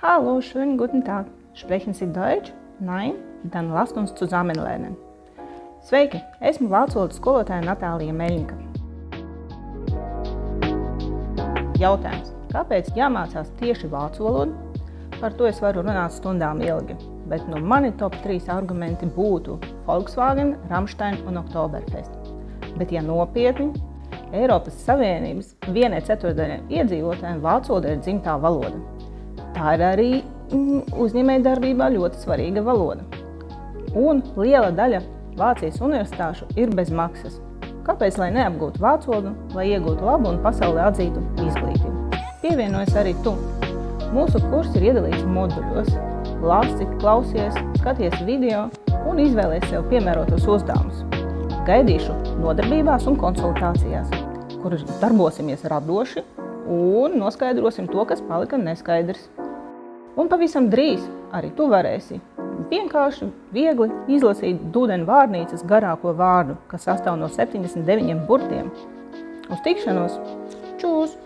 Hallo, schönen guten Tag. Sprechen Sie Deutsch? Nein? Dann lasst uns zusammen lernen. Sveiki, esmu vācu valodas skolotāja Natālija Meļņika. Jautājums, kāpēc jāmācās tieši vācu valodu? Par to es varu runāt stundām ilgi, bet mani top 3 argumenti būtu Volkswagen, Rammstein un Oktoberfest. Bet ja nopietni, Eiropas Savienības 1/4 iedzīvotājiem vācu valoda ir dzimtā valoda. Tā ir arī uzņēmējdarbībā ļoti svarīga valoda. Un liela daļa Vācijas universitāšu ir bez maksas. Kāpēc lai neapgūtu vācu valodu, lai iegūtu labu un pasaulē atzītu izglītību? Pievienojas arī tu. Mūsu kurs ir iedalīts moduļos. Lasi, klausies, skaties video un izvēlies sev piemērotos uzdevumus. Gaidīšu nodarbībās un konsultācijās, kur darbosimies radoši un noskaidrosim to, kas palika neskaidrs. Un pavisam drīz arī tu varēsi vienkārši, viegli izlasīt Dūdeņu vārnīcas garāko vārdu, kas sastāv no 79 burtiem. Uz tikšanos! Čūs!